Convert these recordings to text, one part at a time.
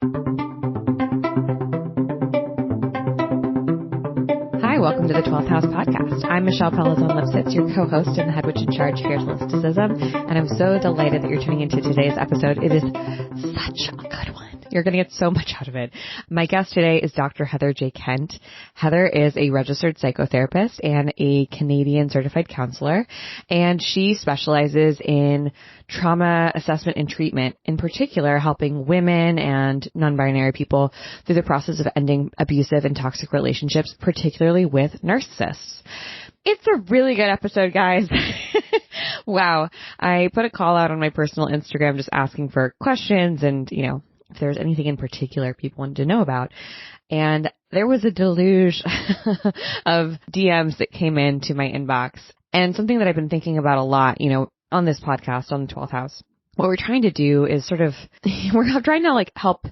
Hi, welcome to the 12th House Podcast. I'm Michelle Pelizon-Lipsitz, your co-host and the head witch in charge here at Holisticism, and I'm so delighted that you're tuning into today's episode. It is such a good one. You're going to get so much out of it. My guest today is Dr. Heather J. Kent. Heather is a registered psychotherapist and a Canadian certified counselor, and she specializes in trauma assessment and treatment, in particular helping women and non-binary people through the process of ending abusive and toxic relationships, particularly with narcissists. It's a really good episode, guys. Wow. I put a call out on my personal Instagram just asking for questions and, if there's anything in particular people wanted to know about. And there was a deluge of DMs that came into my inbox, and something that I've been thinking about a lot, on this podcast, on the 12th House. What we're trying to do is we're trying to help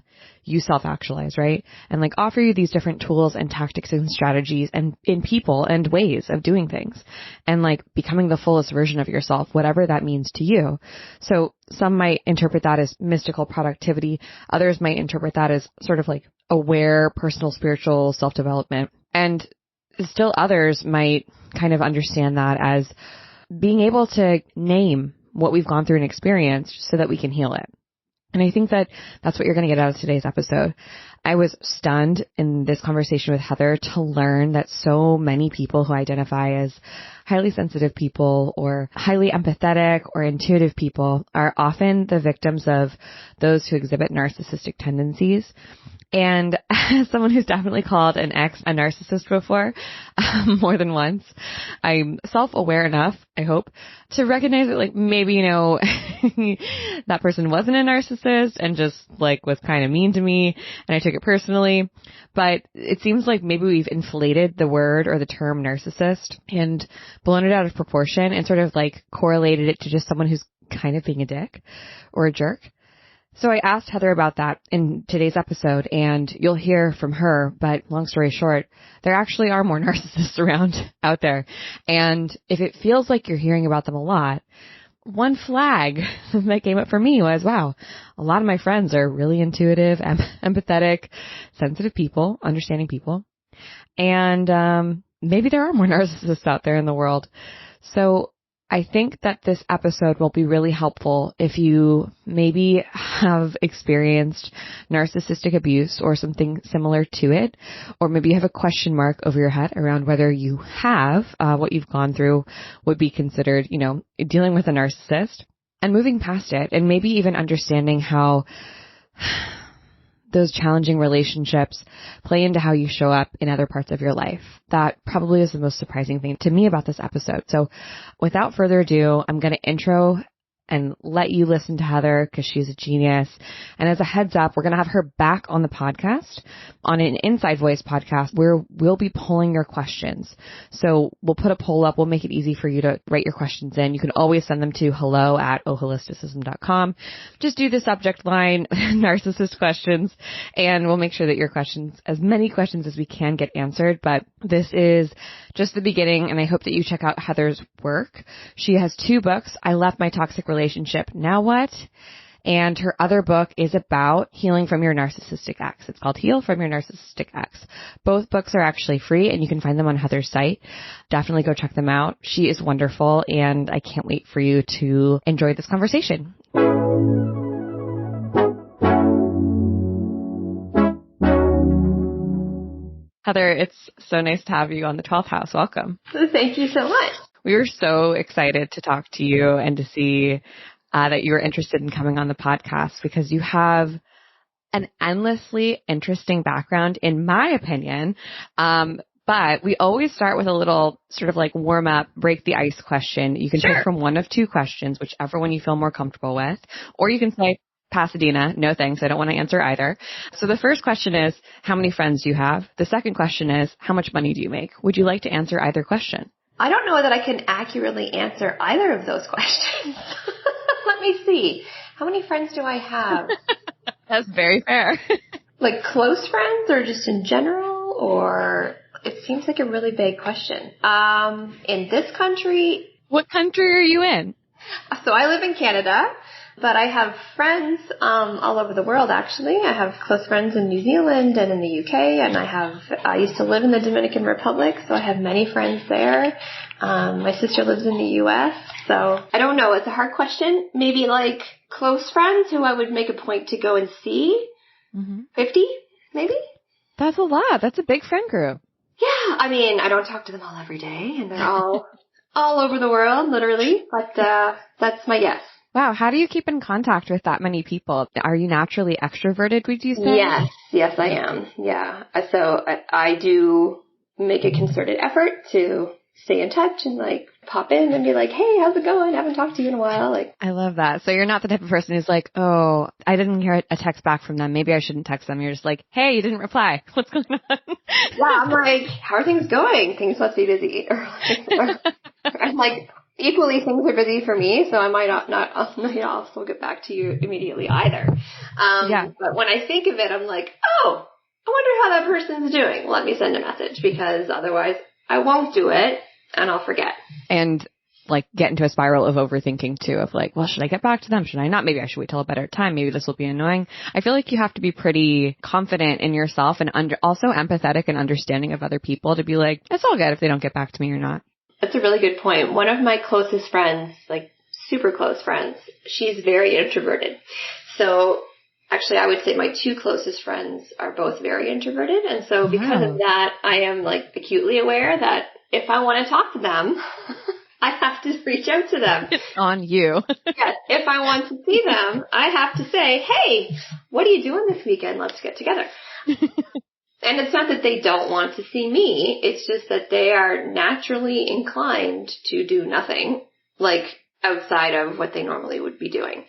you self-actualize, right? And offer you these different tools and tactics and strategies and in people and ways of doing things and becoming the fullest version of yourself, whatever that means to you. So some might interpret that as mystical productivity. Others might interpret that as sort of aware personal spiritual self-development. And still others might kind of understand that as being able to name what we've gone through and experienced so that we can heal it. And I think that that's what you're going to get out of today's episode. I was stunned in this conversation with Heather to learn that so many people who identify as highly sensitive people or highly empathetic or intuitive people are often the victims of those who exhibit narcissistic tendencies. And as someone who's definitely called an ex a narcissist before, more than once, I'm self-aware enough, I hope, to recognize that maybe, that person wasn't a narcissist and just was kind of mean to me and I took it personally. But it seems like maybe we've inflated the word or the term narcissist and blown it out of proportion and sort of correlated it to just someone who's kind of being a dick or a jerk. So I asked Heather about that in today's episode, and you'll hear from her, but long story short, there actually are more narcissists around out there. And if it feels like you're hearing about them a lot, one flag that came up for me was, wow, a lot of my friends are really intuitive, empathetic, sensitive people, understanding people. And maybe there are more narcissists out there in the world. So I think that this episode will be really helpful if you maybe have experienced narcissistic abuse or something similar to it, or maybe you have a question mark over your head around whether you have what you've gone through would be considered, dealing with a narcissist and moving past it, and maybe even understanding how those challenging relationships play into how you show up in other parts of your life. That probably is the most surprising thing to me about this episode. So without further ado, I'm going to intro and let you listen to Heather because she's a genius. And as a heads up, we're going to have her back on the podcast, on an Inside Voice podcast, where we'll be polling your questions. So we'll put a poll up. We'll make it easy for you to write your questions in. You can always send them to hello@oholisticism.com. Just do the subject line, narcissist questions, and we'll make sure that your questions, as many questions as we can, get answered. But this is just the beginning, and I hope that you check out Heather's work. She has 2 books, I Left My Toxic Relationship, Now What? And her other book is about healing from your narcissistic ex. It's called Heal from Your Narcissistic Ex. Both books are actually free, and you can find them on Heather's site. Definitely go check them out. She is wonderful, and I can't wait for you to enjoy this conversation. Heather, it's so nice to have you on the 12th House. Welcome. Thank you so much. We were so excited to talk to you and to see that you were interested in coming on the podcast because you have an endlessly interesting background, in my opinion. But we always start with a little sort of warm up, break the ice question. You can pick from one of 2 questions, whichever one you feel more comfortable with, or you can say, Pasadena, no thanks, I don't want to answer either. So the first question is, how many friends do you have? The second question is, how much money do you make? Would you like to answer either question? I don't know that I can accurately answer either of those questions. Let me see. How many friends do I have? That's very fair. Close friends or just in general? Or it seems like a really vague question. In this country. What country are you in? So I live in Canada. But I have friends all over the world, actually. I have close friends in New Zealand and in the UK, and I used to live in the Dominican Republic, so I have many friends there. My sister lives in the US, so I don't know. It's a hard question. Maybe like close friends who I would make a point to go and see. 50, maybe? That's a lot. That's a big friend group. Yeah, I mean, I don't talk to them all every day, and they're all over the world, literally, but that's my guess. Wow, how do you keep in contact with that many people? Are you naturally extroverted, would you say? Yes, I am. Yeah, so I do make a concerted effort to stay in touch and like pop in and be like, hey, how's it going? I haven't talked to you in a while. Like, I love that. So you're not the type of person who's like, oh, I didn't hear a text back from them. Maybe I shouldn't text them. You're just like, hey, you didn't reply. What's going on? Yeah, I'm like, how are things going? Things must be busy. Or I'm like, equally things are busy for me, so I might not also get back to you immediately either. But when I think of it, I'm like, oh, I wonder how that person's doing. Let me send a message, because otherwise I won't do it and I'll forget. And like get into a spiral of overthinking too, of like, well, should I get back to them? Should I not? Maybe I should wait till a better time. Maybe this will be annoying. I feel like you have to be pretty confident in yourself and also empathetic and understanding of other people to be like, it's all good if they don't get back to me or not. That's a really good point. One of my closest friends, like super close friends, she's very introverted. So actually, I would say my two closest friends are both very introverted. And so because of that, I am like acutely aware that if I want to talk to them, I have to reach out to them. It's on you. Yes. If I want to see them, I have to say, hey, what are you doing this weekend? Let's get together. And it's not that they don't want to see me. It's just that they are naturally inclined to do nothing, like outside of what they normally would be doing.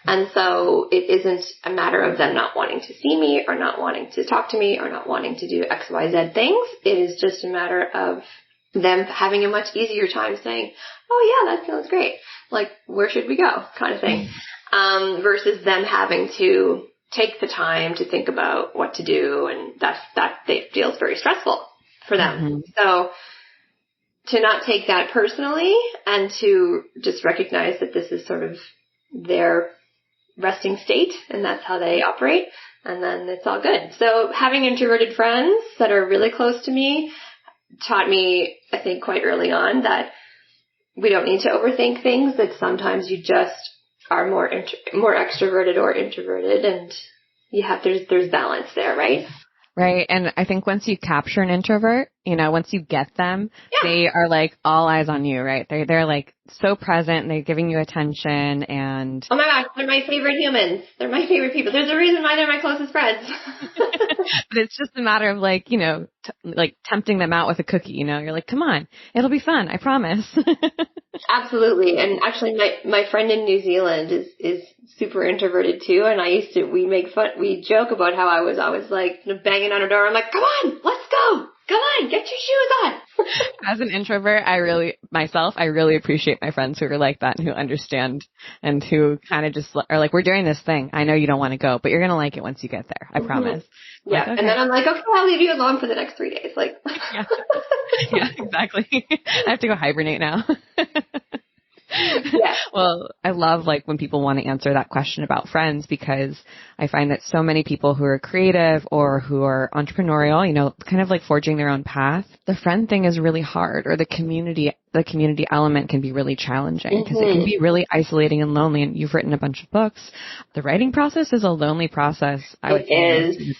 And so it isn't a matter of them not wanting to see me or not wanting to talk to me or not wanting to do X, Y, Z things. It is just a matter of them having a much easier time saying, oh yeah, that sounds great. Like, where should we go? Kind of thing. Versus them having to take the time to think about what to do, and that feels very stressful for them. So to not take that personally and to just recognize that this is sort of their resting state and that's how they operate, and then it's all good. So having introverted friends that are really close to me taught me, I think, quite early on that we don't need to overthink things, that sometimes you just are more extroverted or introverted, and there's balance there, right? Right. And I think once you capture an introvert, once you get them, they are like all eyes on you, right? They're like so present. They're giving you attention, and oh my gosh, they're my favorite humans. They're my favorite people. There's a reason why they're my closest friends. But it's just a matter of like, like tempting them out with a cookie, you're like, come on, it'll be fun. I promise. Absolutely. And actually my friend in New Zealand is super introverted too. And we joke about how I was always like banging on her door. I'm like, come on, let's go. Come on, get your shoes on. As an introvert, I really appreciate my friends who are like that and who understand and who kind of just are like, we're doing this thing. I know you don't want to go, but you're going to like it once you get there. I promise. Yeah. Like, okay. And then I'm like, okay, I'll leave you alone for the next 3 days. Like, yeah, exactly. I have to go hibernate now. Yeah. Well, I love like when people want to answer that question about friends, because I find that so many people who are creative or who are entrepreneurial, kind of like forging their own path, the friend thing is really hard, or the community element can be really challenging because it can be really isolating and lonely. And you've written a bunch of books. The writing process is a lonely process. It is.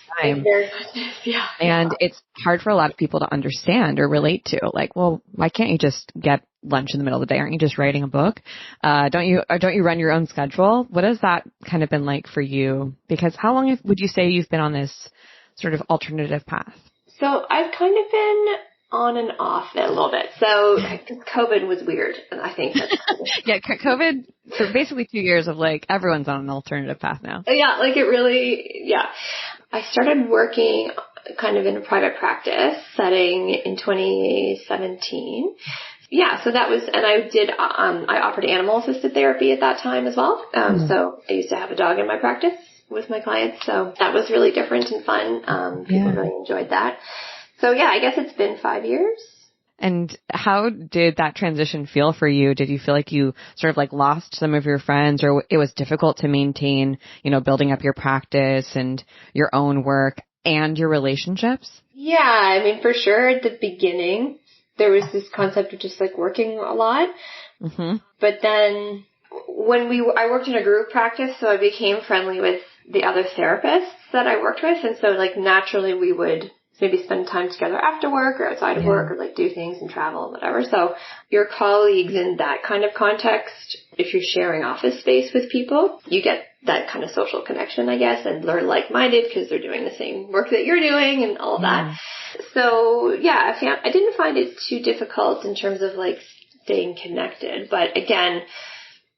Yeah. And it's hard for a lot of people to understand or relate to. Like, well, why can't you just get lunch in the middle of the day? Aren't you just writing a book? Don't you run your own schedule? What has that kind of been like for you? Because how long would you say you've been on this sort of alternative path? So I've kind of been on and off it a little bit. So COVID was weird, and I think that's yeah, COVID for basically 2 years of like everyone's on an alternative path now. Yeah, like it really, yeah. I started working kind of in a private practice setting in 2017. Yeah, so that was, and I offered animal assisted therapy at that time as well. So I used to have a dog in my practice with my clients. So that was really different and fun. People really enjoyed that. So yeah, I guess it's been 5 years. And how did that transition feel for you? Did you feel like you sort of like lost some of your friends, or it was difficult to maintain, building up your practice and your own work and your relationships? Yeah, I mean, for sure at the beginning, there was this concept of just like working a lot. Mm-hmm. But then I worked in a group practice, so I became friendly with the other therapists that I worked with. And so like naturally we would maybe spend time together after work or outside of work, or like do things and travel and whatever. So your colleagues in that kind of context, if you're sharing office space with people, you get that kind of social connection, I guess, and they're like-minded because they're doing the same work that you're doing and all of that. So yeah, I didn't find it too difficult in terms of like staying connected. But again,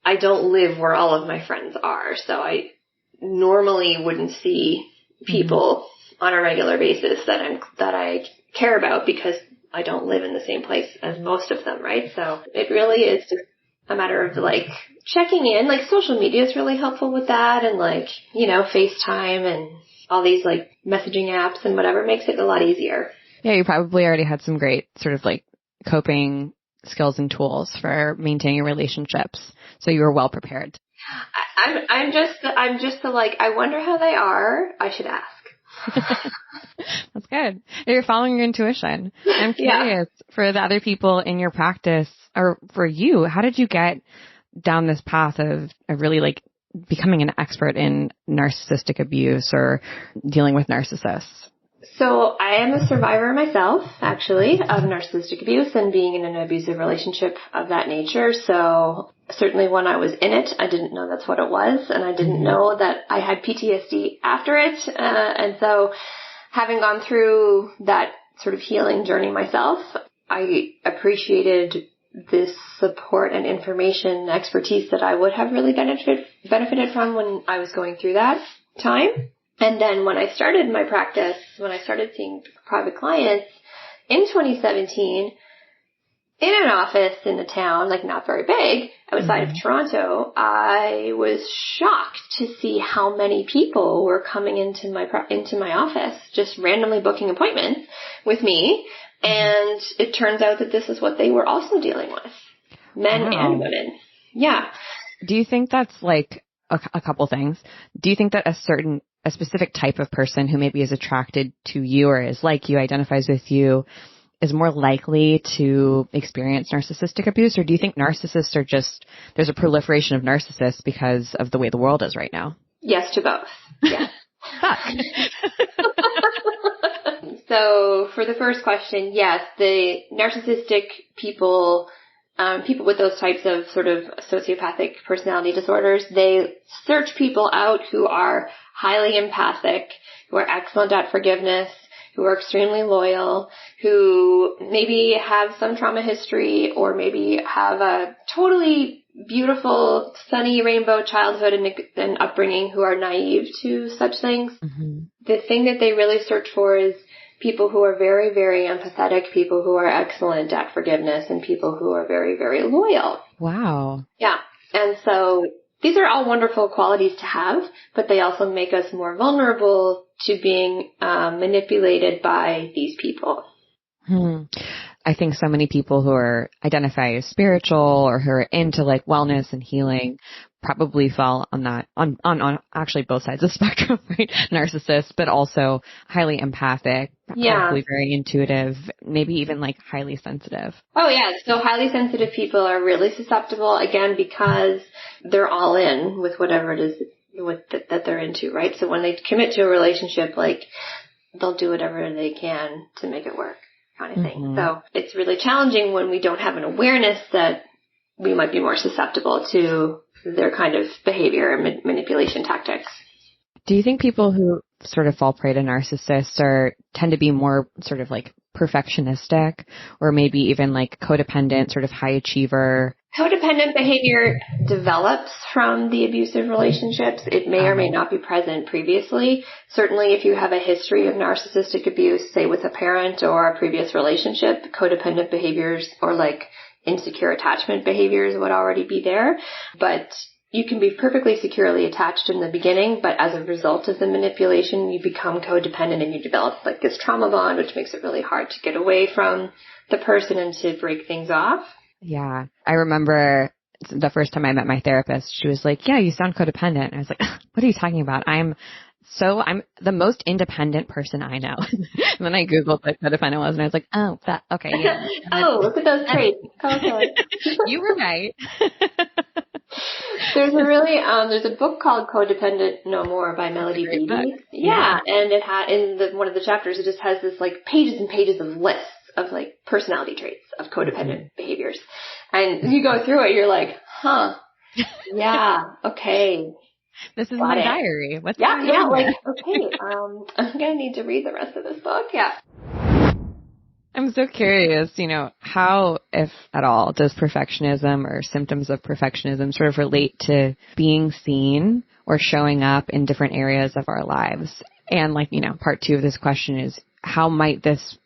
I don't live where all of my friends are. So I normally wouldn't see people on a regular basis that I care about because I don't live in the same place as most of them, right? So it really is just a matter of like checking in. Like social media is really helpful with that, and like, FaceTime and all these like messaging apps and whatever makes it a lot easier. Yeah, you probably already had some great sort of like coping skills and tools for maintaining relationships. So you were well prepared. I'm just like, I wonder how they are. I should ask. That's good. You're following your intuition. I'm curious for the other people in your practice, or for you, how did you get down this path of really like becoming an expert in narcissistic abuse or dealing with narcissists? So I am a survivor myself, actually, of narcissistic abuse and being in an abusive relationship of that nature. So certainly when I was in it, I didn't know that's what it was, and I didn't know that I had PTSD after it. And so having gone through that sort of healing journey myself, I appreciated this support and information, expertise that I would have really benefited from when I was going through that time. And then when I started my practice, when I started seeing private clients in 2017, in an office in a town, like not very big, outside of Toronto, I was shocked to see how many people were coming into my office, just randomly booking appointments with me. And it turns out that this is what they were also dealing with, men and women. Yeah. Do you think that's like a couple things? Do you think that a specific type of person who maybe is attracted to you or is like you, identifies with you, is more likely to experience narcissistic abuse? Or do you think narcissists are just, there's a proliferation of narcissists because of the way the world is right now? Yes to both. Yes. So for the first question, yes, the narcissistic people, people with those types of sort of sociopathic personality disorders, they search people out who are highly empathic, who are excellent at forgiveness, who are extremely loyal, who maybe have some trauma history or maybe have a totally beautiful, sunny rainbow childhood and upbringing, who are naive to such things. The thing that they really search for is people who are very, very empathetic, people who are excellent at forgiveness, and people who are very, very loyal. Wow. Yeah. And so these are all wonderful qualities to have, but they also make us more vulnerable to being manipulated by these people. I think so many people who identify as spiritual or who are into like wellness and healing probably fall on that, on actually both sides of the spectrum, right? Narcissists, but also highly empathic, probably very intuitive, maybe even like highly sensitive. Oh yeah. So highly sensitive people are really susceptible, again, because they're all in with whatever it is that they're into, right? So when they commit to a relationship, like they'll do whatever they can to make it work, kind of thing. So it's really challenging when we don't have an awareness that we might be more susceptible to their kind of behavior and manipulation tactics. Do you think people who sort of fall prey to narcissists tend to be more sort of like perfectionistic, or maybe even like codependent, sort of high achiever? Codependent behavior develops from the abusive relationships. It may or may not be present previously. Certainly if you have a history of narcissistic abuse, say with a parent or a previous relationship, codependent behaviors or like insecure attachment behaviors would already be there. But you can be perfectly securely attached in the beginning, but as a result of the manipulation, you become codependent and you develop like this trauma bond, which makes it really hard to get away from the person and to break things off. Yeah. I remember the first time I met my therapist, she was like, yeah, you sound codependent. And I was like, what are you talking about? I'm the most independent person I know. And then I Googled what codependent was and I was like, oh, okay. Yeah. Oh, look at those traits. Okay. You were right. There's a book called Codependent No More by Melody Beattie. Yeah. And it had, in one of the chapters, it just has this like pages and pages of lists of like personality traits of codependent behaviors. And you go through it, you're like, huh, yeah, okay. This is my diary. What's going on? Like, okay, I'm going to need to read the rest of this book. Yeah. I'm so curious, how, if at all, does perfectionism or symptoms of perfectionism sort of relate to being seen or showing up in different areas of our lives? And part 2 of this question is, how might this,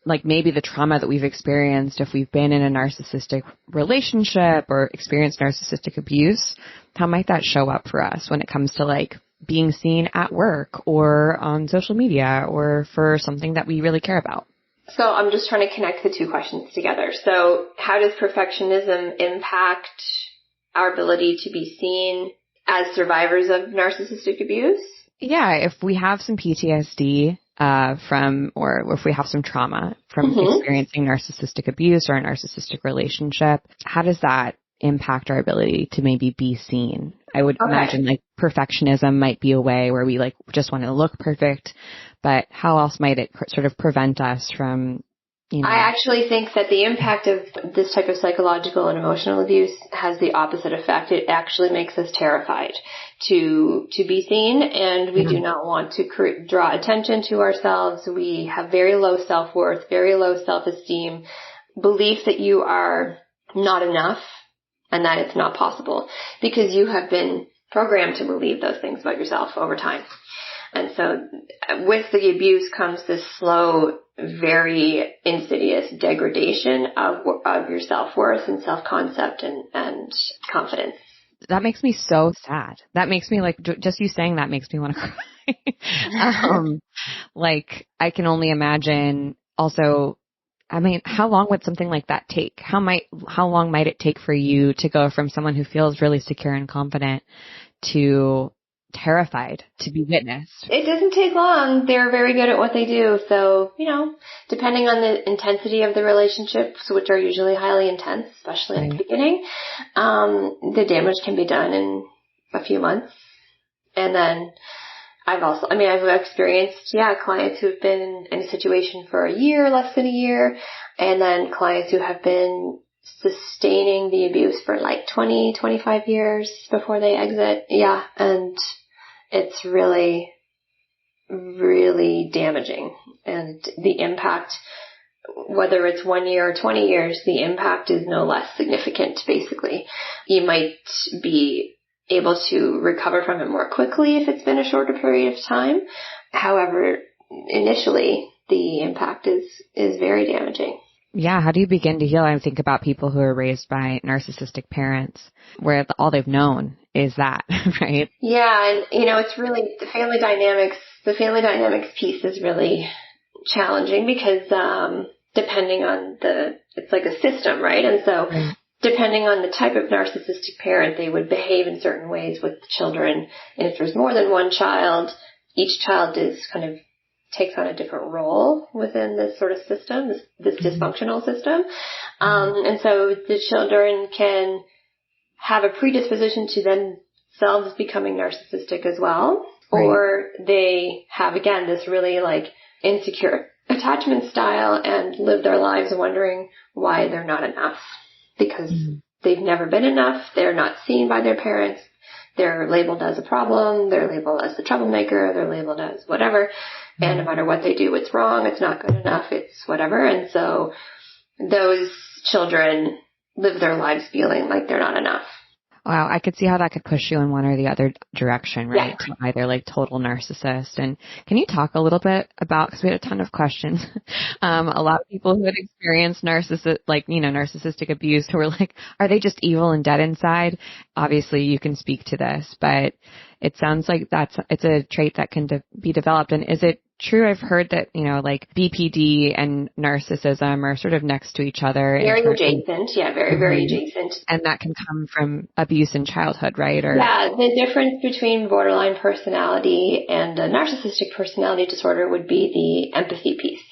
maybe the trauma that we've experienced if we've been in a narcissistic relationship or experienced narcissistic abuse, how might that show up for us when it comes to being seen at work or on social media or for something that we really care about? So I'm just trying to connect the 2 questions together. So how does perfectionism impact our ability to be seen as survivors of narcissistic abuse? Yeah, if we have some PTSD or if we have some trauma from experiencing narcissistic abuse or a narcissistic relationship, how does that impact our ability to maybe be seen? I would imagine perfectionism might be a way where we just want to look perfect, but how else might it sort of prevent us from, I actually think that the impact of this type of psychological and emotional abuse has the opposite effect. It actually makes us terrified to be seen, and we do not want to draw attention to ourselves. We have very low self-worth, very low self-esteem, belief that you are not enough and that it's not possible because you have been programmed to believe those things about yourself over time. And so with the abuse comes this slow, very insidious degradation of your self-worth and self-concept and confidence. That makes me so sad. That makes me just you saying that makes me want to cry. I can only imagine also, how long would something like that take? How long might it take for you to go from someone who feels really secure and confident to terrified to be witnessed? It doesn't take long. They're very good at what they do. So, depending on the intensity of the relationships, which are usually highly intense, especially at the beginning, the damage can be done in a few months. And then I've experienced, clients who have been in a situation for a year, less than a year, and then clients who have been sustaining the abuse for 20, 25 years before they exit. Yeah. And it's really, really damaging. And the impact, whether it's 1 year or 20 years, the impact is no less significant, basically. You might be able to recover from it more quickly if it's been a shorter period of time. However, initially, the impact is very damaging. Yeah. How do you begin to heal? I think about people who are raised by narcissistic parents where all they've known is that, right? Yeah. And, it's really the family dynamics piece is really challenging because, depending on it's like a system, right? And so depending on the type of narcissistic parent, they would behave in certain ways with the children. And if there's more than one child, each child is kind of takes on a different role within this sort of system, this dysfunctional system. And so the children can have a predisposition to themselves becoming narcissistic as well. Right. Or they have, again, this really insecure attachment style and live their lives wondering why they're not enough because they've never been enough. They're not seen by their parents. They're labeled as a problem. They're labeled as the troublemaker. They're labeled as whatever. And no matter what they do, it's wrong. It's not good enough. It's whatever. And so those children live their lives feeling like they're not enough. Wow, I could see how that could push you in one or the other direction, right? Yeah. To either like total narcissist. And can you talk a little bit about, because we had a ton of questions, a lot of people who had experienced narcissistic abuse who were like, are they just evil and dead inside? Obviously you can speak to this, but it sounds like it's a trait that can be developed. And is it true? I've heard that, like BPD and narcissism are sort of next to each other. Very adjacent. Yeah, very, very adjacent. And that can come from abuse in childhood, right? Yeah, the difference between borderline personality and a narcissistic personality disorder would be the empathy piece.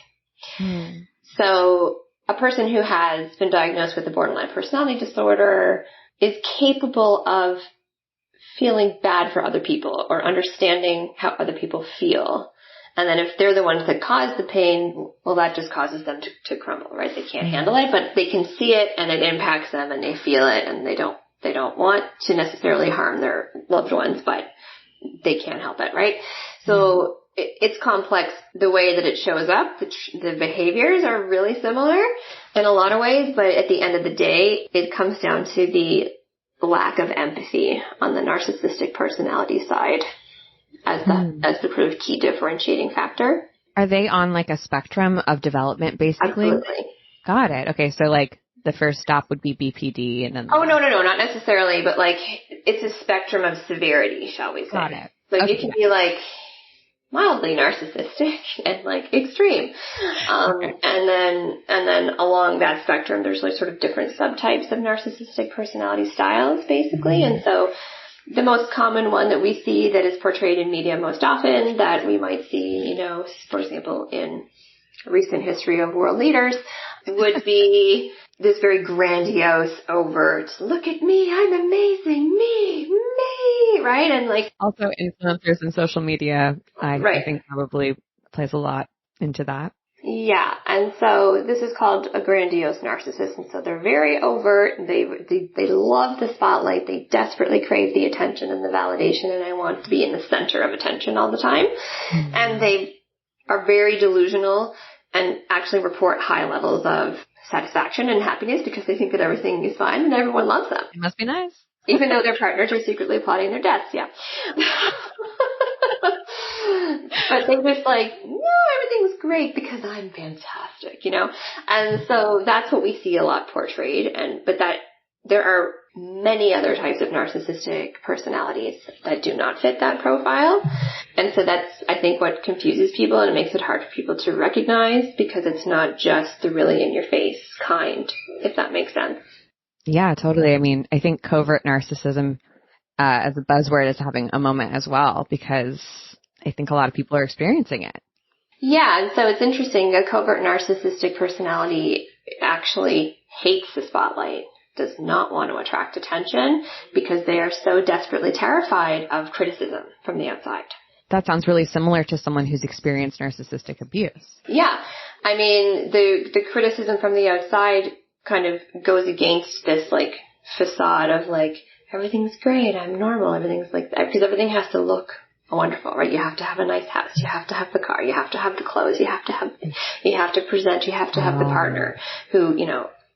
So a person who has been diagnosed with a borderline personality disorder is capable of feeling bad for other people or understanding how other people feel. And then if they're the ones that cause the pain, well, that just causes them to crumble, right? They can't handle it, but they can see it and it impacts them and they feel it and they don't want to necessarily harm their loved ones, but they can't help it, right? So it's complex the way that it shows up. The behaviors are really similar in a lot of ways, but at the end of the day, it comes down to the lack of empathy on the narcissistic personality side as the sort of key differentiating factor. Are they on like a spectrum of development, basically? Absolutely. Got it. Okay, so like the first stop would be BPD and then... Oh, no, not necessarily, but like it's a spectrum of severity, shall we say. Got it. So you can be like mildly narcissistic and like extreme. And then along that spectrum, there's like sort of different subtypes of narcissistic personality styles, basically. And so the most common one that we see that is portrayed in media most often that we might see, for example, in recent history of world leaders would be this very grandiose, overt, look at me, I'm amazing, me, right? And like also influencers in social media, I think probably plays a lot into that. Yeah, and so this is called a grandiose narcissist, and so they're very overt. They love the spotlight. They desperately crave the attention and the validation, and I want to be in the center of attention all the time. And they are very delusional and actually report high levels of satisfaction and happiness because they think that everything is fine and everyone loves them. It must be nice. Even though their partners are secretly plotting their deaths, yeah. But they just like, no, everything's great because I'm fantastic, And so that's what we see a lot portrayed. But there are many other types of narcissistic personalities that do not fit that profile. And so that's, I think, what confuses people and it makes it hard for people to recognize because it's not just the really in-your-face kind, if that makes sense. Yeah, totally. I mean, I think covert narcissism as a buzzword is having a moment as well because I think a lot of people are experiencing it. Yeah, and so it's interesting. A covert narcissistic personality actually hates the spotlight, does not want to attract attention because they are so desperately terrified of criticism from the outside. That sounds really similar to someone who's experienced narcissistic abuse. Yeah. I mean, the criticism from the outside kind of goes against this like facade of like, everything's great, I'm normal, everything's like that, because everything has to look wonderful, right? You have to have a nice house, you have to have the car, you have to have the clothes, you have to present, you have to have the partner who,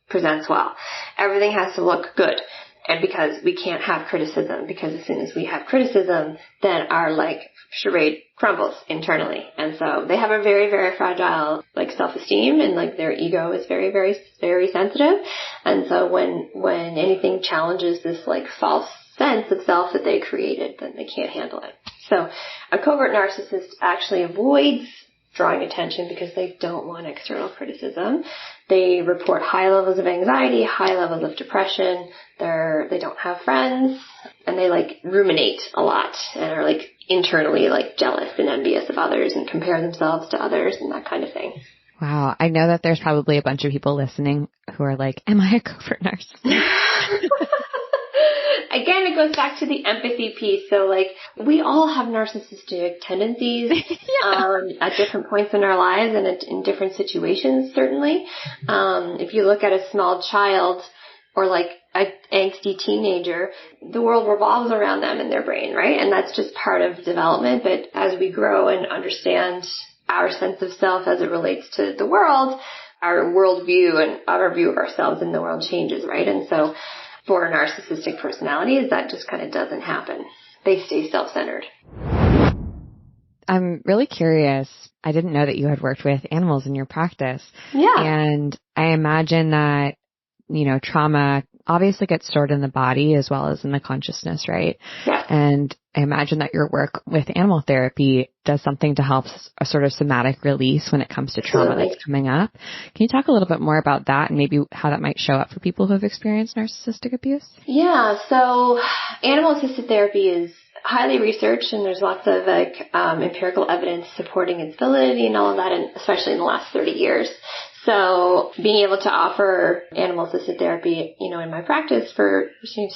presents well. Everything has to look good. And because we can't have criticism, because as soon as we have criticism, then our like charade crumbles internally. And so they have a very, very fragile like self-esteem and like their ego is very, very, very sensitive. And so when anything challenges this like false sense of self that they created, then they can't handle it. So a covert narcissist actually avoids drawing attention because they don't want external criticism. They report high levels of anxiety, high levels of depression. They don't have friends, and they like ruminate a lot and are like internally like jealous and envious of others and compare themselves to others and that kind of thing. Wow. I know that there's probably a bunch of people listening who are like, am I a covert narcissist? Again, it goes back to the empathy piece. So, like, we all have narcissistic tendencies at different points in our lives and in different situations, certainly. If you look at a small child or, like, an angsty teenager, the world revolves around them and their brain, right? And that's just part of development. But as we grow and understand our sense of self as it relates to the world, our worldview and our view of ourselves in the world changes, right? And so for narcissistic personalities, that just kind of doesn't happen. They stay self-centered. I'm really curious. I didn't know that you had worked with animals in your practice. Yeah. And I imagine that, trauma obviously gets stored in the body as well as in the consciousness, right? Yeah. And I imagine that your work with animal therapy does something to help a sort of somatic release when it comes to trauma that's coming up. Can you talk a little bit more about that and maybe how that might show up for people who have experienced narcissistic abuse? Yeah. So animal-assisted therapy is highly researched, and there's lots of empirical evidence supporting its validity and all of that, and especially in the last 30 years. So being able to offer animal-assisted therapy, in my practice for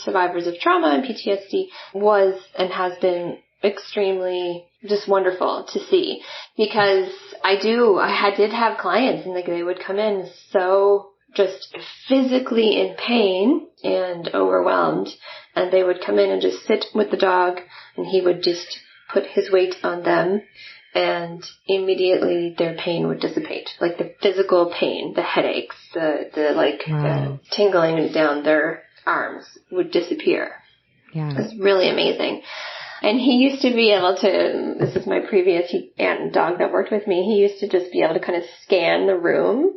survivors of trauma and PTSD was and has been extremely just wonderful to see, because I did have clients and they would come in so just physically in pain and overwhelmed, and they would come in and just sit with the dog, and he would just put his weight on them, and immediately their pain would dissipate. Like the physical pain, the headaches, the tingling down their arms would disappear. Yeah. It was really amazing. And he used to be able to, this is my previous dog that worked with me, he used to just be able to kind of scan the room,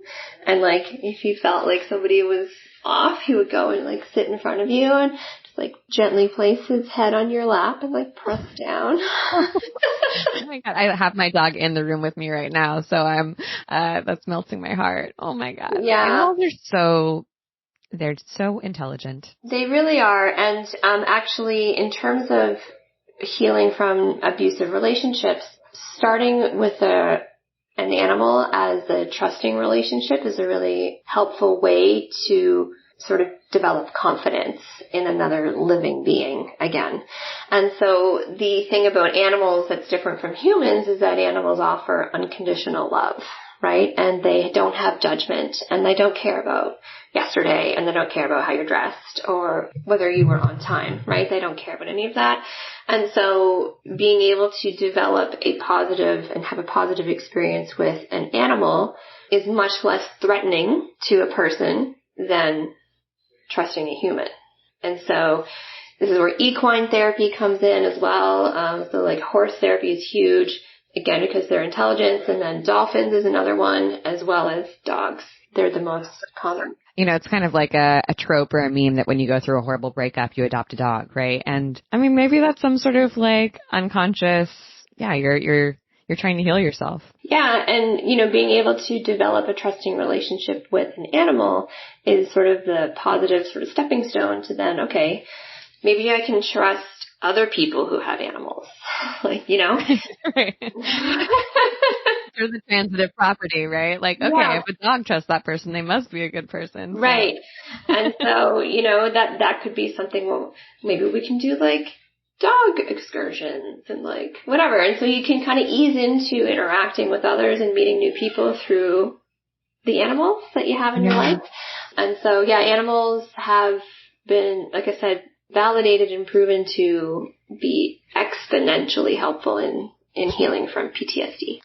and if he felt like somebody was off, he would go and sit in front of you and just gently place his head on your lap and press down. Oh my God. I have my dog in the room with me right now, so I'm that's melting my heart. Oh my God. Yeah. Animals they're so intelligent. They really are. And actually, in terms of healing from abusive relationships, starting with an animal as a trusting relationship is a really helpful way to sort of develop confidence in another living being again. And so the thing about animals that's different from humans is that animals offer unconditional love, right? And they don't have judgment, and they don't care about yesterday, and they don't care about how you're dressed or whether you were on time, right? They don't care about any of that. And so being able to develop a positive and have a positive experience with an animal is much less threatening to a person than trusting a human. And so this is where equine therapy comes in as well. So horse therapy is huge, again, because they're intelligence, and then dolphins is another one, as well as dogs. They're the most common. It's kind of like a trope or a meme that when you go through a horrible breakup, you adopt a dog, right? And I mean, maybe that's some sort of unconscious, you're trying to heal yourself. Yeah. And, being able to develop a trusting relationship with an animal is sort of the positive sort of stepping stone to then, okay, maybe I can trust other people who have animals, Right. Through the transitive property, right? If a dog trusts that person, they must be a good person. So. Right. And so, that could be something, well, maybe we can do dog excursions and whatever. And so you can kind of ease into interacting with others and meeting new people through the animals that you have in your life. And so, animals have been, like I said, validated and proven to be exponentially helpful in healing from PTSD.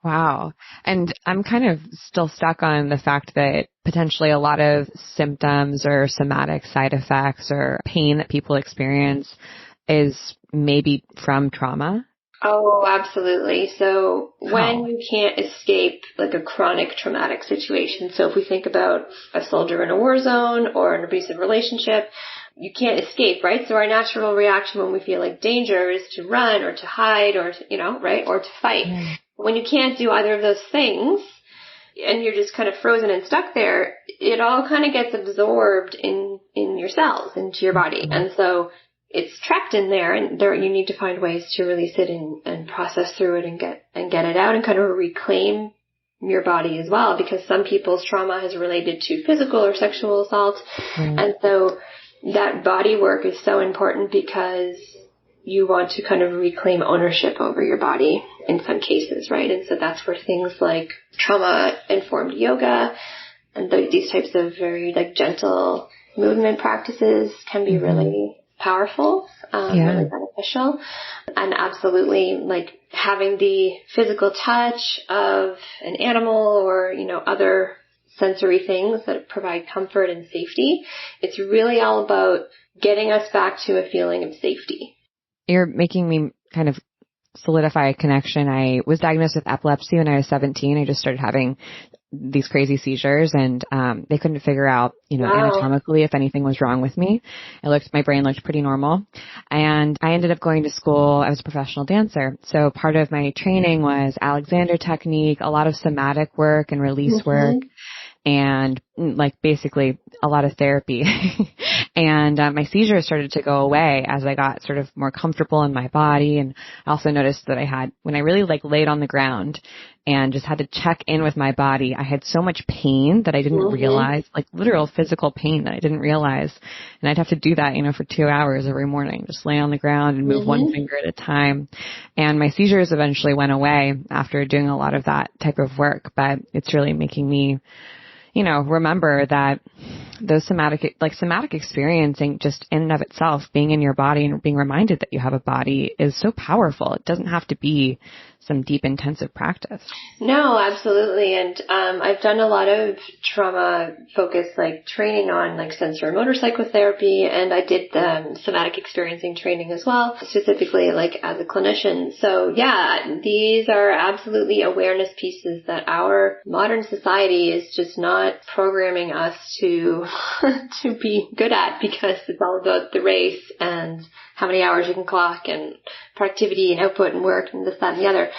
Wow. And I'm kind of still stuck on the fact that potentially a lot of symptoms or somatic side effects or pain that people experience is maybe from trauma. Oh, absolutely. So when you can't escape a chronic traumatic situation, so if we think about a soldier in a war zone or an abusive relationship, you can't escape, right? So our natural reaction when we feel danger is to run or to hide or to, right? Or to fight. Yeah. When you can't do either of those things and you're just kind of frozen and stuck there, it all kind of gets absorbed in your cells, into your body. And so it's trapped in there, and you need to find ways to release it and process through it and get it out and kind of reclaim your body as well, because some people's trauma is related to physical or sexual assault. And so that body work is so important because you want to kind of reclaim ownership over your body in some cases, right? And so that's where things like trauma-informed yoga and these types of very gentle movement practices can be really powerful, really beneficial. And absolutely having the physical touch of an animal or, other sensory things that provide comfort and safety. It's really all about getting us back to a feeling of safety. You're making me kind of solidify a connection. I was diagnosed with epilepsy when I was 17. I just started having these crazy seizures, and they couldn't figure out, anatomically if anything was wrong with me. My brain looked pretty normal. And I ended up going to school. I was a professional dancer. So part of my training was Alexander technique, a lot of somatic work and release work, and basically a lot of therapy. And my seizures started to go away as I got sort of more comfortable in my body. And I also noticed that when I really laid on the ground and just had to check in with my body, I had so much pain that I didn't realize, literal physical pain that I didn't realize. And I'd have to do that, for 2 hours every morning, just lay on the ground and move one finger at a time. And my seizures eventually went away after doing a lot of that type of work. But it's really making me, remember that those somatic experiencing just in and of itself, being in your body and being reminded that you have a body is so powerful. It doesn't have to be some deep, intensive practice. No, absolutely. And I've done a lot of trauma-focused training on sensory motor psychotherapy, and I did somatic experiencing training as well, specifically as a clinician. So yeah, these are absolutely awareness pieces that our modern society is just not programming us to to be good at, because it's all about the race and how many hours you can clock and productivity and output and work and this, that, and the other.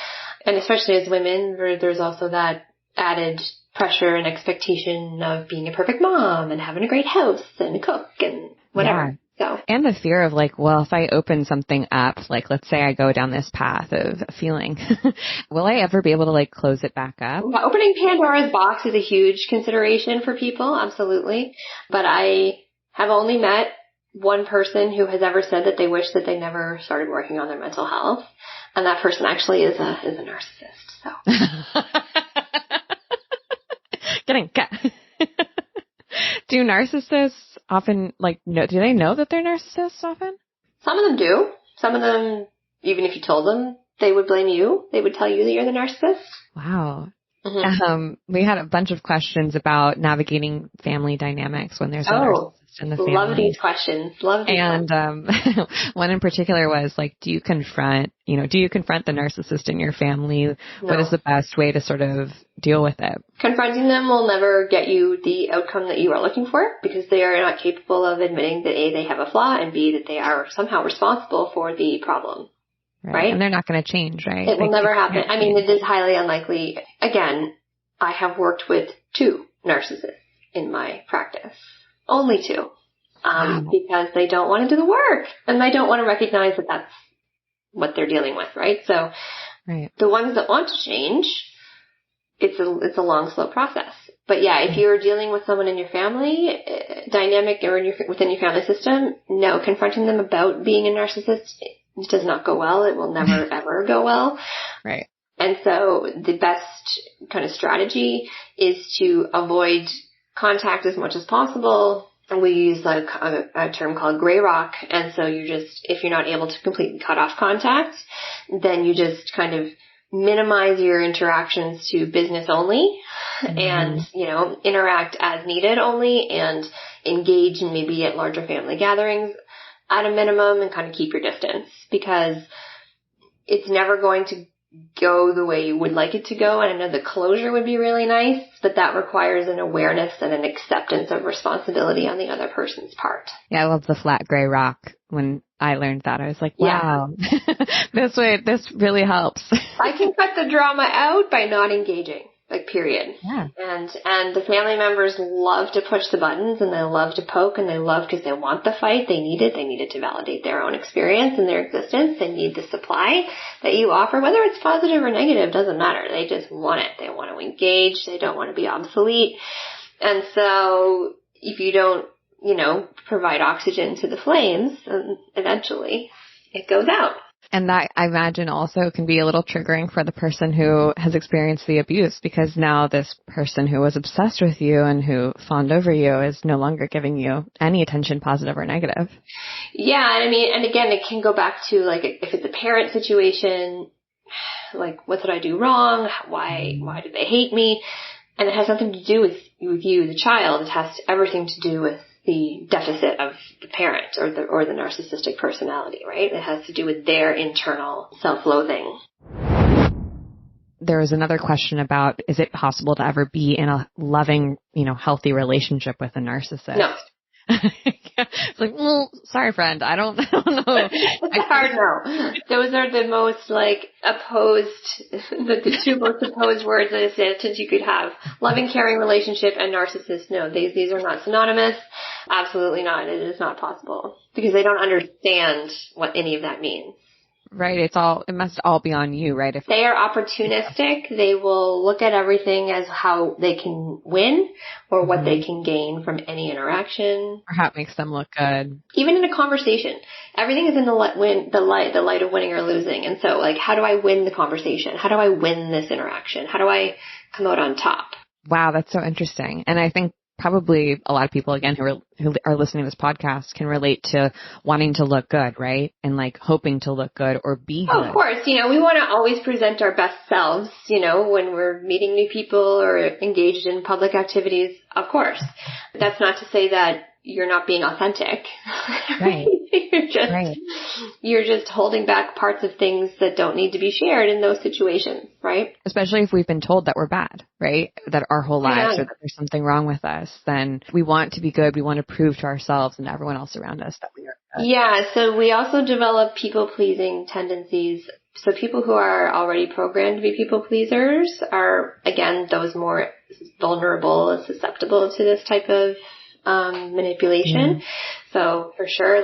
And especially as women, there's also that added pressure and expectation of being a perfect mom and having a great house and a cook and whatever. Yeah. So. And the fear of if I open something up, let's say I go down this path of feeling, will I ever be able to close it back up? Opening Pandora's box is a huge consideration for people. Absolutely. But I have only met one person who has ever said that they wish that they never started working on their mental health. And that person actually is a narcissist. So. Getting cut. Do narcissists often do they know that they're narcissists often? Some of them do. Some of them, even if you told them, they would blame you. They would tell you that you're the narcissist. Wow. We had a bunch of questions about navigating family dynamics when there's a narcissist in the family. Love these questions. And one in particular was do you confront the narcissist in your family? No. What is the best way to sort of deal with it? Confronting them will never get you the outcome that you are looking for, because they are not capable of admitting that A, they have a flaw, and B, that they are somehow responsible for the problem. Right? And they're not going to change, right? It will never happen. I mean, it is highly unlikely. Again, I have worked with 2 narcissists in my practice. Only 2. Because they don't want to do the work, and they don't want to recognize that that's what they're dealing with, right? So the ones that want to change, it's a long, slow process. But yeah, if you're dealing with someone in your family dynamic or within your family system, no, confronting them about being a narcissist, it does not go well. It will never, ever go well. Right. And so the best kind of strategy is to avoid contact as much as possible. And we use a term called gray rock. And so if you're not able to completely cut off contact, then you just kind of minimize your interactions to business only and, interact as needed only, and engage in maybe at larger family gatherings at a minimum, and kind of keep your distance, because it's never going to go the way you would like it to go. And I know the closure would be really nice, but that requires an awareness and an acceptance of responsibility on the other person's part. Yeah, I love the flat gray rock. When I learned that, I was like, wow, this really helps. I can cut the drama out by not engaging. Period. Yeah. And the family members love to push the buttons, and they love to poke, and they love because they want the fight. They need it. They need it to validate their own experience and their existence. They need the supply that you offer, whether it's positive or negative, doesn't matter. They just want it. They want to engage. They don't want to be obsolete. And so if you don't, provide oxygen to the flames, then eventually it goes out. And that, I imagine, also can be a little triggering for the person who has experienced the abuse, because now this person who was obsessed with you and who fawned over you is no longer giving you any attention, positive or negative. Yeah, and again, it can go back to if it's a parent situation, what did I do wrong? Why did they hate me? And it has nothing to do with you, the child. It has everything to do with the deficit of the parent or the narcissistic personality, right? It has to do with their internal self-loathing. There was another question about, is it possible to ever be in a loving, healthy relationship with a narcissist? No. It's like, well, sorry, friend. I don't know. It's a hard no. Those are the most opposed, the two most opposed words in a sentence you could have. Loving, caring relationship and narcissist. No, these are not synonymous. Absolutely not. It is not possible because they don't understand what any of that means. Right. It must all be on you, right? If they are opportunistic, they will look at everything as how they can win or what they can gain from any interaction. Or how it makes them look good. Even in a conversation, everything is in the light of winning or losing. And so how do I win the conversation? How do I win this interaction? How do I come out on top? Wow. That's so interesting. And I think probably a lot of people, again, who are listening to this podcast can relate to wanting to look good, right? And hoping to look good or be good. Oh, of course. We want to always present our best selves, when we're meeting new people or engaged in public activities. Of course. That's not to say that you're not being authentic. Right. You're just holding back parts of things that don't need to be shared in those situations, right? Especially if we've been told that we're bad, right? That our whole lives or that there's something wrong with us, then we want to be good. We want to prove to ourselves and to everyone else around us that we are good. Yeah. So we also develop people-pleasing tendencies. So people who are already programmed to be people pleasers are, again, those more vulnerable and susceptible to this type of manipulation. So for sure,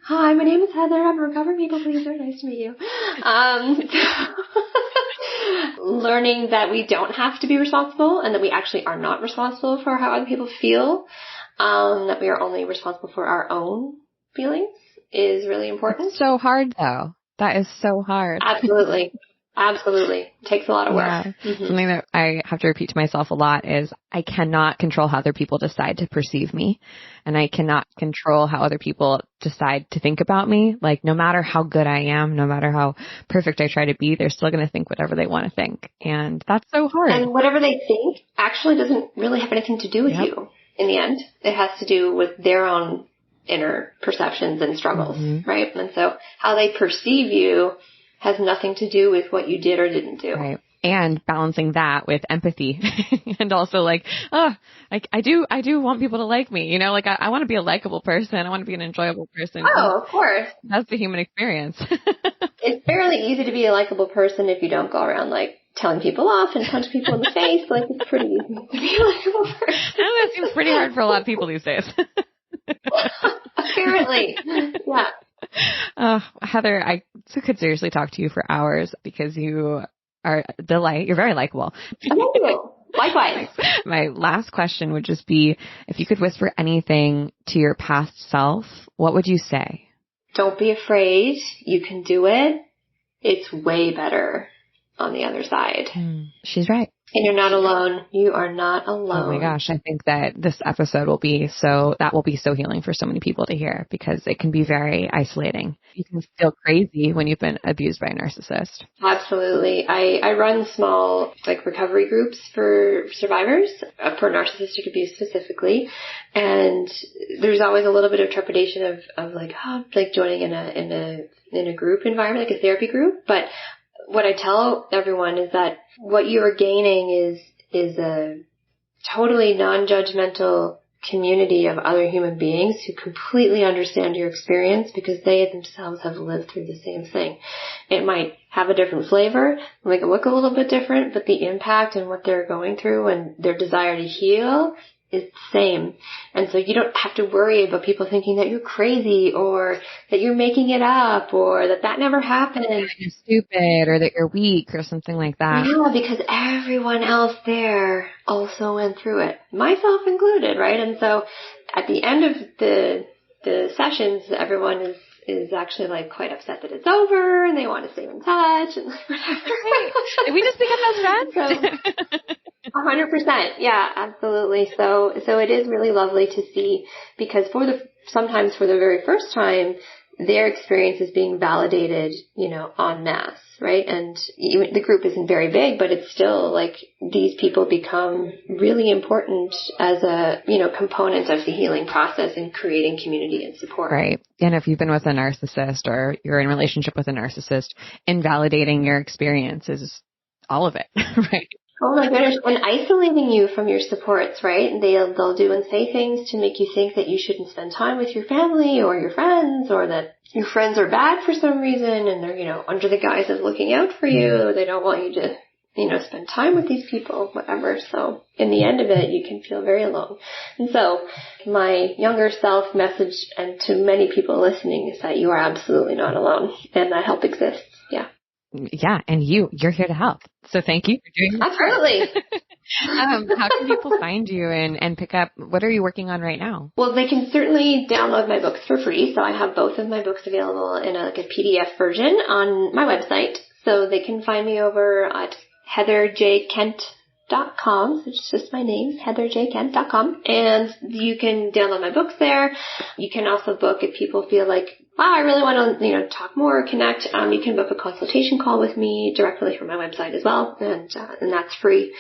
hi, my name is Heather. I'm a recovered people pleaser. Nice to meet you. Learning that we don't have to be responsible and that we actually are not responsible for how other people feel, that we are only responsible for our own feelings is really important. It's so hard though. That is so hard. Absolutely. Absolutely. It takes a lot of work. Yeah. Something that I have to repeat to myself a lot is I cannot control how other people decide to perceive me. And I cannot control how other people decide to think about me. No matter how good I am, no matter how perfect I try to be, they're still going to think whatever they want to think. And that's so hard. And whatever they think actually doesn't really have anything to do with you in the end. It has to do with their own inner perceptions and struggles, right? And so how they perceive you has nothing to do with what you did or didn't do. Right. And balancing that with empathy and also I do want people to like me, I want to be a likable person. I want to be an enjoyable person. Oh, of course. That's the human experience. It's fairly easy to be a likable person if you don't go around telling people off and punch people in the face. It's pretty easy to be a likable person. I know that seems pretty hard for a lot of people these days. Apparently. Yeah. Heather, I could seriously talk to you for hours because you are a delight. You're very likable. Thank you. Likewise. My last question would just be, if you could whisper anything to your past self, what would you say? Don't be afraid. You can do it. It's way better on the other side. She's right. And you're not alone. You are not alone. Oh my gosh. I think that this episode will be so healing for so many people to hear because it can be very isolating. You can feel crazy when you've been abused by a narcissist. Absolutely. I run small recovery groups for survivors for narcissistic abuse specifically. And there's always a little bit of trepidation of joining in a group environment, a therapy group. But what I tell everyone is that what you are gaining is a totally non-judgmental community of other human beings who completely understand your experience because they themselves have lived through the same thing. It might have a different flavor, make it look a little bit different, but the impact and what they're going through and their desire to heal is the same. And so you don't have to worry about people thinking that you're crazy or that you're making it up or that never happened. That you're stupid or that you're weak or something like that. Yeah, because everyone else there also went through it, myself included, right? And so at the end of the sessions, everyone is actually quite upset that it's over and they want to stay in touch and whatever. Did we just become best friends? So, 100%. Yeah, absolutely. So it is really lovely to see because sometimes for the very first time, their experience is being validated, en masse. right? And the group isn't very big, but it's still like these people become really important as a, component of the healing process in creating community and support. Right. And if you've been with a narcissist or you're in a relationship with a narcissist, invalidating your experience is all of it, right? Oh my goodness. And isolating you from your supports, right? And they'll do and say things to make you think that you shouldn't spend time with your family or your friends, or that your friends are bad for some reason and they're, under the guise of looking out for you. They don't want you to, spend time with these people, whatever. So in the end of it, you can feel very alone. And so my younger self message, and to many people listening, is that you are absolutely not alone and that help exists. Yeah. Yeah. And you're here to help. So thank you for doing that. Absolutely. How can people find you and pick up, what are you working on right now? Well, they can certainly download my books for free. So I have both of my books available in a PDF version on my website. So they can find me over at heatherjkent.com. So it's just my name, heatherjkent.com. And you can download my books there. You can also book, if people feel like, wow, I really want to, talk more or connect. You can book a consultation call with me directly from my website as well. And that's free.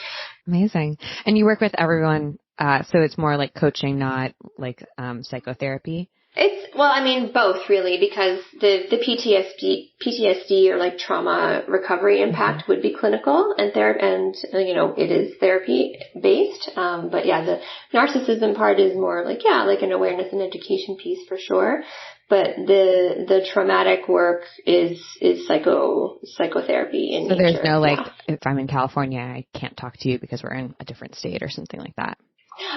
Amazing. And you work with everyone. So it's more like coaching, not like, psychotherapy. Both really, because the PTSD or like trauma recovery impact would be clinical and it is therapy based. But yeah, the narcissism part is more like an awareness and education piece for sure. But the traumatic work is psychotherapy in nature. So there's no if I'm in California, I can't talk to you because we're in a different state or something like that.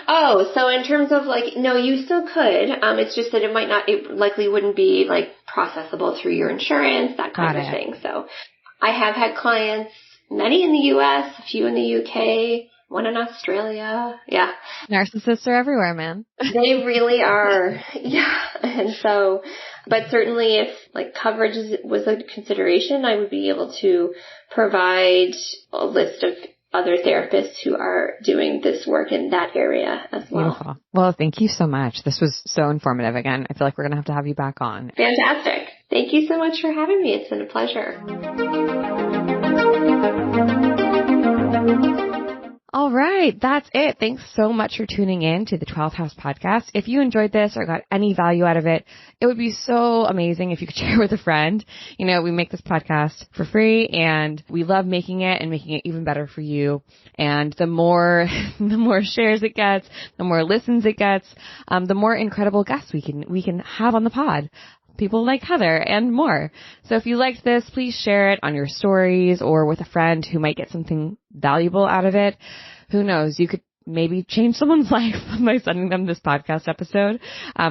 Oh, so in terms of no, you still could. It's just that it likely wouldn't be processable through your insurance, that kind of thing. So I have had clients, many in the U.S., a few in the UK, one in Australia. Yeah. Narcissists are everywhere, man. They really are. Yeah. And so, but certainly if coverage was a consideration, I would be able to provide a list of other therapists who are doing this work in that area as well. Beautiful. Well, thank you so much. This was so informative. Again, I feel like we're going to have you back on. Fantastic. Thank you so much for having me. It's been a pleasure. All right. That's it. Thanks so much for tuning in to the 12th House podcast. If you enjoyed this or got any value out of it, it would be so amazing if you could share with a friend. We make this podcast for free and we love making it and making it even better for you. And the more shares it gets, the more listens it gets, the more incredible guests we can have on the pod. People like Heather and more. So if you liked this, please share it on your stories or with a friend who might get something valuable out of it. Who knows? You could maybe change someone's life by sending them this podcast episode,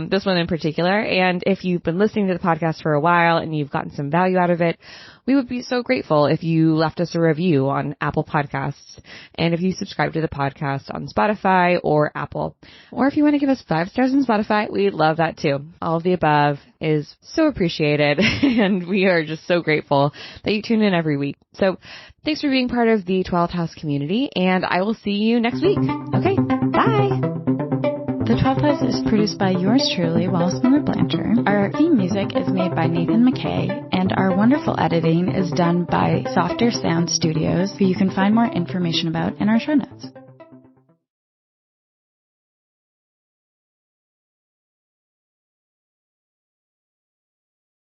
this one in particular. And if you've been listening to the podcast for a while and you've gotten some value out of it, we would be so grateful if you left us a review on Apple Podcasts and if you subscribe to the podcast on Spotify or Apple. Or if you want to give us 5 stars on Spotify, we'd love that too. All of the above is so appreciated and we are just so grateful that you tune in every week. So thanks for being part of the 12th House community and I will see you next week. Okay, bye! The 12th House is produced by yours truly, Wallace Miller Blanchard. Our theme music is made by Nathan McKay, and our wonderful editing is done by Softer Sound Studios, who you can find more information about in our show notes.